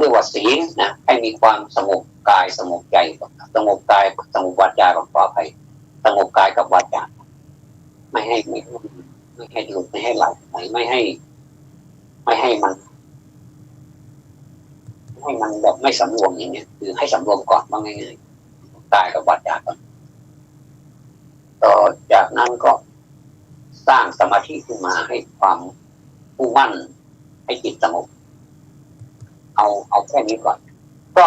เรียกว่าศีลนะให้มีความสงบกายสงบใจสงบกายสงบวาจากับขออภัยสงบกายกับวาจาไม่ให้หลุดไม่ให้ไหลไม่ให้มันแบบไม่สำรวมอย่างเนี้ยคือให้สำรวมก่อนว่าง่ายๆกายกับวาจาก่อนต่อจากนั้นก็สร้างสมาธิขึ้นมาให้ความมุ่งมั่นให้จิตสงบเอาแค่นี้ก่อนก็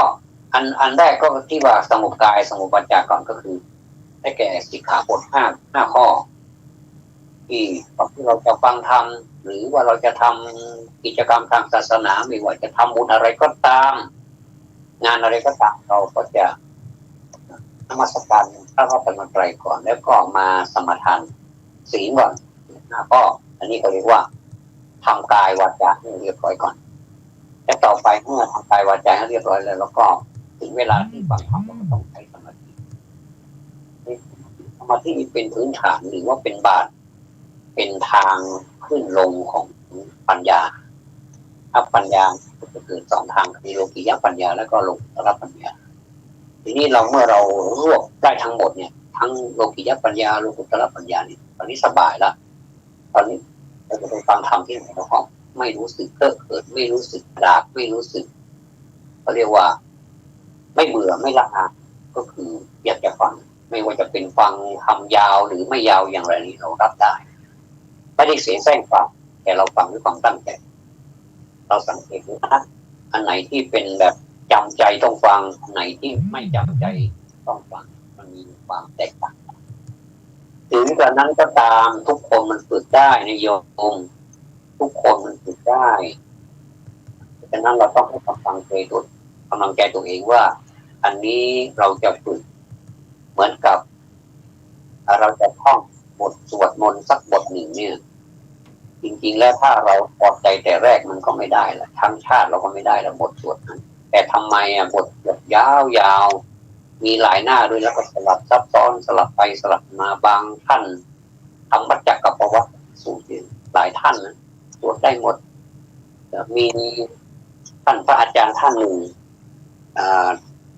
อันแรกก็ที่ว่าสงบกายสงบวาจาก่อนก็คือได้แก่สิกขาบทห้าข้อที่เราจะฟังธรรมหรือว่าเราจะทำกิจกรรมทางศาสนาไม่ว่าจะทำบุญอะไรก็ตามงานอะไรก็ตามเราก็จะนมัสการพระรัตนตรัยก่อนแล้วก็มาสมาทานศีลก่อนก็อันนี้เขาเรียกว่าทำกายวาจาให้เรียบร้อยก่อนและต่อไปเมื่อทำกายวาจาให้เรียบร้อยแล้วก็ถึงเวลาที่ฟังธรรมเราก็ต้องใช้สมาธิสมาธิเป็นพื้นฐานหรือว่าเป็นบาทเป็นทางขึ้นลงของปัญญาถ้าปัญญาก็คือสองทางคือโลกิยปัญญาแล้วก็โลกุตระปัญญาทีนี้เมื่อเรารวบได้ทั้งหมดเนี่ยทั้งโลกิยปัญญาโลกุตระปัญญานี่ตอนนี้สบายแล้วตอนนี้เราจะไปฟังธรรมที่ไหนเราก็ไม่รู้สึกเกิดไม่รู้สึกดาบไม่รู้สึกเขาเรียกว่าไม่เบื่อไม่ละอาก็คืออยากจะฟังไม่ว่าจะเป็นฟังทำยาวหรือไม่ยาวอย่างไรนี้เรารับได้ไม่ได้เสียแซงฟังแต่เราฟังด้วยความตั้งใจเราสังเกตดูนะอันไหนที่เป็นแบบจำใจต้องฟังอันไหนที่ไม่จำใจต้องฟังมันมีความแตกต่างถึงกระนั้นก็ตามทุกคนมันฝึกได้นะโยมทุกคนมันฝึกได้ฉะนั้นเราต้องให้กำลังใจตัวเองว่าอันนี้เราจะฝึกเหมือนกับเราจะท่องบทสวดมนต์สักบทหนึ่งเนี่ยจริงๆแล้วถ้าเราพอใจแต่แรกมันก็ไม่ได้ละทั้งชาติเราก็ไม่ได้ละบทสวดนั้นแต่ทำไมบทยาวๆมีหลายหน้าด้วยแล้วก็สลับซับซ้อนสลับไปสลับมาบางท่านทำวัจจกปวัตรสูตรหลายท่านนะสวดได้หมดมีท่านพระอาจารย์ท่านหนึ่ง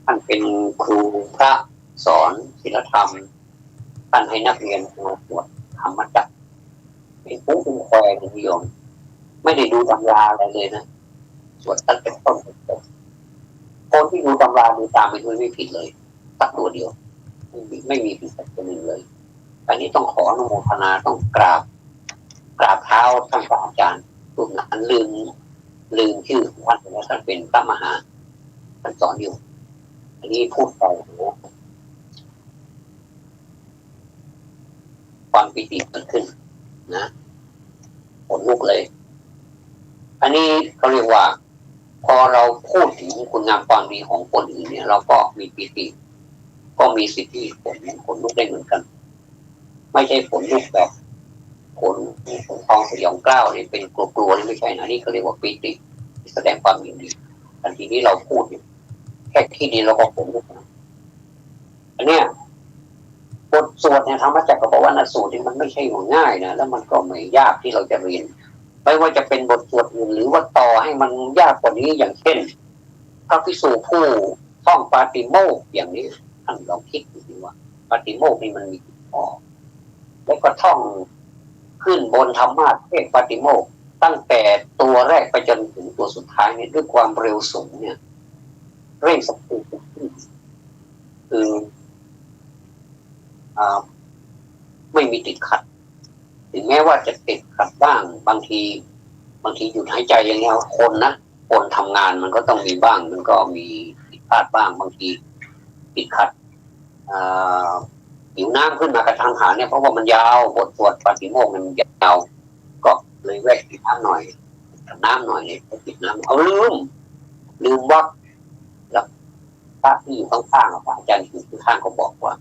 ท่านเป็นครูพระสอนศีลธรรมท่านให้นักเรียนมาสวดธรรมจักรเป็นผู้เป็นแควร์นิยมไม่ได้ดูตำราอะไรเลยนะสวดตั้งแต่ต้นจนจบคนที่ดูตำราดูตามไปด้วยไม่ผิดเลยสักตัวเดียวไม่มีผิดสักตัวหนึ่งเลยอันนี้ต้องขออนุโมทนาต้องกราบเท้าท่านพระอาจารย์รูปนั้นลืมชื่อท่านแล้วท่านเป็นพระมหาท่านสอนอยู่อันนี้พูดไปความปิติเกิดขึ้นนะขนลุกเลยอันนี้เขาเรียกว่าพอเราพูดถึงคุณงามความดีของคนอื่นเนี่ยเราก็มีปิติก็มีสิทธิขนลุกได้เหมือนกันไม่ใช่ขนลุกแบบขนทองสยองกล้าวนี่เป็นกลัวๆนี่ไม่ใช่นะนี่เขาเรียกว่าปิติแสดงความยินดีทันทีที่เราพูดแค่ที่นี้เราก็ขนลุกนะอันเนี้ยบทสวดเนี่ยธรรมจักรปวัตรสูตรนี่มันไม่ใช่ง่ายนะแล้วมันก็ไม่ยากที่เราจะเรียนไม่ว่าจะเป็นบทสวดอื่นหรือว่าต่อให้มันยากกว่านี้อย่างเช่นพระภิกษุผู้ท่องปาติโมกข์อย่างนี้ท่านลองคิดดูว่าปาติโมกข์นี่มันมีข้อแล้วก็ท่องขึ้นบนธรรมะเทศปาติโมกข์ตั้งแต่ตัวแรกไปจนถึงตัวสุดท้ายเนี่ยด้วยความเร็วสูงเนี่ยเร่งสปีดคือไม่มีติดขัดถึงแม้ว่าจะติดขัดบ้างบางทีหยุดหายใจอย่างเงี้ยคนทำงานมันก็ต้องมีบ้างมันก็มีผิดพลาดบ้างบางทีติดขัดหิวน้ำขึ้นมากระทันหันเนี่ยเพราะว่ามันยาวบทสวดปาฏิโมกข์มันยาวก็เลยแวะกินน้ำหน่อยเนี่ยกินน้ำเอาลืมว่าแล้วพระที่อยู่ข้างๆอาจารย์อยู่ข้างก็บอกว่า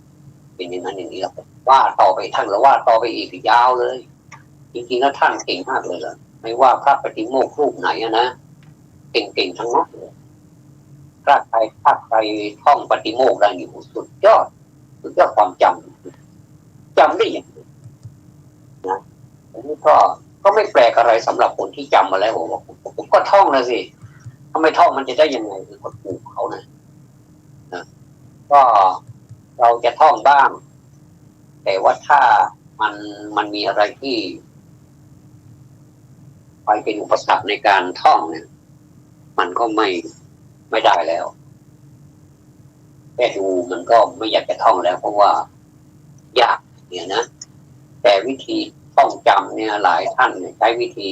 เป็นอย่างนั้นอย่างนี้เราว่าต่อไปท่านเราว่าต่อไปอีกยาวเลยจริงๆแล้วท่านเก่งมากเลยล่ะไม่ว่าพระปฏิโมกข์รูปไหนนะเก่งทั้งนั้นเลยถ้าใครท่องปฏิโมกข์ได้อยู่สุดยอดความจำได้อย่างนี้นะอันนี้ก็ไม่แปลกอะไรสำหรับคนที่จำมาแล้วผมก็ท่องนะสิท าไม่ท่องมันจะได้ยังไงคือคนปลูกเขานะก็เราจะท่องบ้าง แต่ว่าถ้ามันมีอะไรที่ไปเป็นอุปสรรคในการท่องเนี่ยมันก็ไม่ได้แล้วแค่ดูมันก็ไม่อยากจะท่องแล้วเพราะว่ายากเนี่ยนะแต่วิธีท่องจำเนี่ยหลายท่านใช้วิธี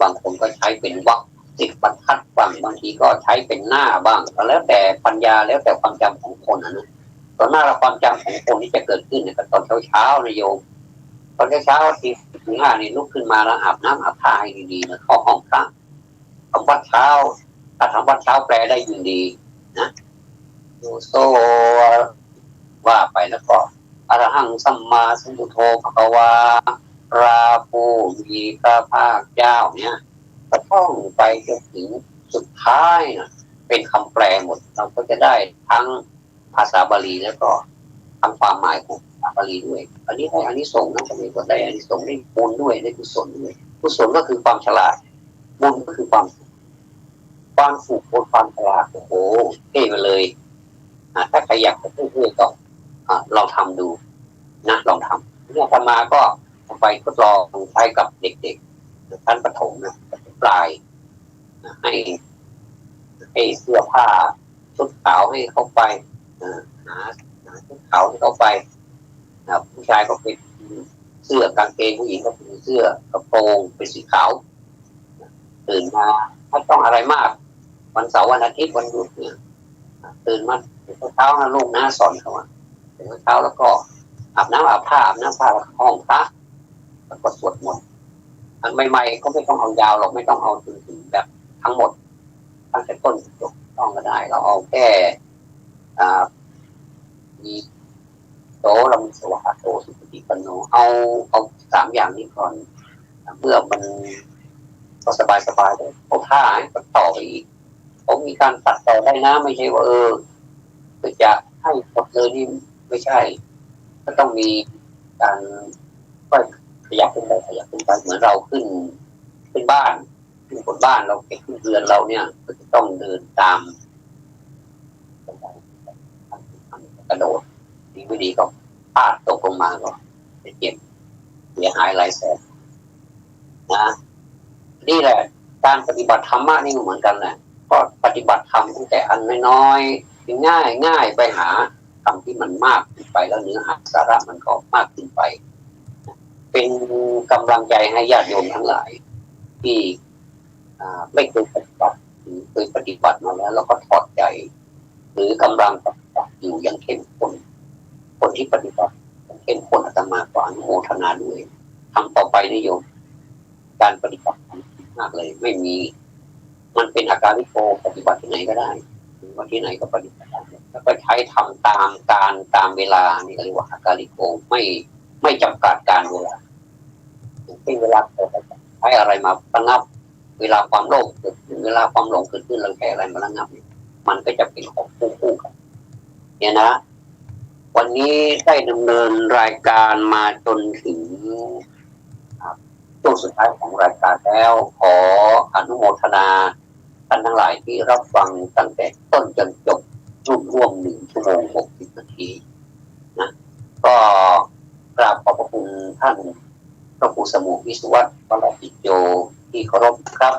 บางคนก็ใช้เป็นวรรค10 บรรทัดบางทีก็ใช้เป็นหน้าบ้างแล้วแต่ปัญญาแล้วแต่ความจำของคนนะตอนหน้าเราความจำของคนที่จะเกิดขึ้นเนี่ยตอนเช้าๆนะโยมตอนเช้า4 ถึง 5นี่ลุกขึ้นมาแล้วอาบน้ำอาบท่าให้ดีๆนะเข้าห้องพระทำวัดเช้าถ้าทำวัดเช้าแปลได้ยิ่งดีนะโยโซว่าไปแล้วก็อรหังสัมมาสัมพุทโธภควาราภูมีพระภาคเจ้าเนี่ยก็ท่องไปจนถึงสุดท้ายนะเป็นคำแปลหมดเราก็จะได้ทั้งภาษาบาลีแล้วก็ทั้งความหมายของภาษาบาลีด้วยอันนี้ได้อานิสงส์นะจะมีก็ได้อานิสงส์ได้บุญด้วยได้กุศลด้วยกุศลก็คือความฉลาดบุญก็คือความฝึกบนความฉลาดโอ้โหเท่ไปเลยถ้าใครอยากจะเท่ๆก็ลองทำดูนะลองทำเนี่ยทำมาก็ไปทดลองใช้กับเด็กๆชั้นประถมนะปลายให้เสื้อผ้าชุดขาวให้เขาไปหาชุดขาวให้เขาไปผู้ชายก็เป็นเสื้อกางเกงผู้หญิงก็เป็นเสื้อกระโปรงเป็นสีขาวตื่นมาไม่ต้องอะไรมากวันเสาร์วันอาทิตย์วันหยุดเนี่ยตื่นมาเช้านะลูกนะสอนเขาตื่นเช้าแล้วก็อาบน้ำอาบผ้าแล้วห้องพระแล้วก็สวดมนต์อันใหม่ๆก็ไม่ต้องเอายาวหรอกไม่ต้องเอาถึงแบบทั้งหมดตั้งแต่ต้นจบต้องก็ได้เราเอาแค่มีโตลำสวะโตสุปฏิปันโนเอา3 อย่างนี้ก่อนเมื่อมันก็สบายเลยเอาท่าให้ต่อไปอีกผมมีการตัดต่อได้นะไม่ใช่ว่าจะให้หมดเลยนี่ไม่ใช่ก็ต้องมีการค่อยขยับขึ้นไปเหมือนเราขึ้นบ้านขึ้นบนบ้านเราไปขึ้นเรือนเราเนี่ยก็จะต้องเดินตามกระโดดดีไม่ดีก็พลาดตกลงมาก็จะเจ็บเสียหายหลายแสนนะนี่แหละการปฏิบัติธรรมะนี่เหมือนกันแหละก็ปฏิบัติธรรมตั้งแต่อันน้อยๆง่ายไปหาธรรมที่มันมากขึ้นไปแล้วเนื้อหาสาระมันก็มากขึ้นไปเป็นกำลังใจให้ญาติโยมทั้งหลายที่ไม่เคยปฏิบัติหรือเคยปฏิบัติมาแล้วก็ถอดใจหรือกำลังปฏิบัติอยู่อย่างเข้มข้นคนที่ปฏิบัติอย่างเข้มข้นอาตมาก็อนุโมทนาด้วยทำต่อไปนิยมการปฏิบัติมากเลยไม่มีมันเป็นอาการวิโกปฏิบัติที่ไหนก็ได้วันที่ไหนก็ปฏิบัติแล้วก็ใช้ทำตามการตามเวลานี่เรียกว่าอาการวิโกไม่จำกัดการเวลาเป็นเวลาใช้อะไรมาระงับเวลาความโลภเกิดขึ้นเวลาความหลงเกิดขึ้นเราใช้อะไรมาระงับมันก็จะเป็นของคู่กันเนี่ยนะวันนี้ได้ดำเนินรายการมาจนถึงช่วงสุดท้ายของรายการแล้วขออนุโมทนาท่านทั้งหลายที่รับฟังตั้งแต่ต้นจนจบร่วม1 ชั่วโมง 60 นาทีนะก็กราบขอบพระคุณท่านพระครูสมุวิศวัตรปรจิตโยที่เคารพครับ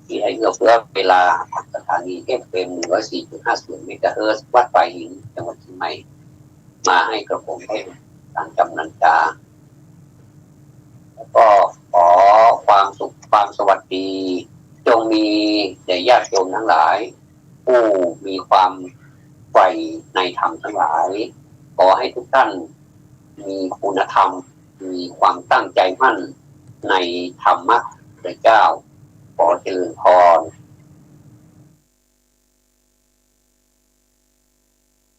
ที่ให้เอื้อเฟื้อเวลาทางสถานี FM 104.50 เมกะเฮิรตซ์วัดป่าหินจังหวัดเชียงใหม่มาให้กระผมได้การกำนันจาแล้วก็ขอความสุขความสวัสดีจงมีแด่ญาติโยมทั้งหลายผู้มีความใฝ่ในธรรมทั้งหลายขอให้ทุกท่านมีคุณธรรมมีความตั้งใจมั่นในธรรมะพระเจ้าขอเจริญพร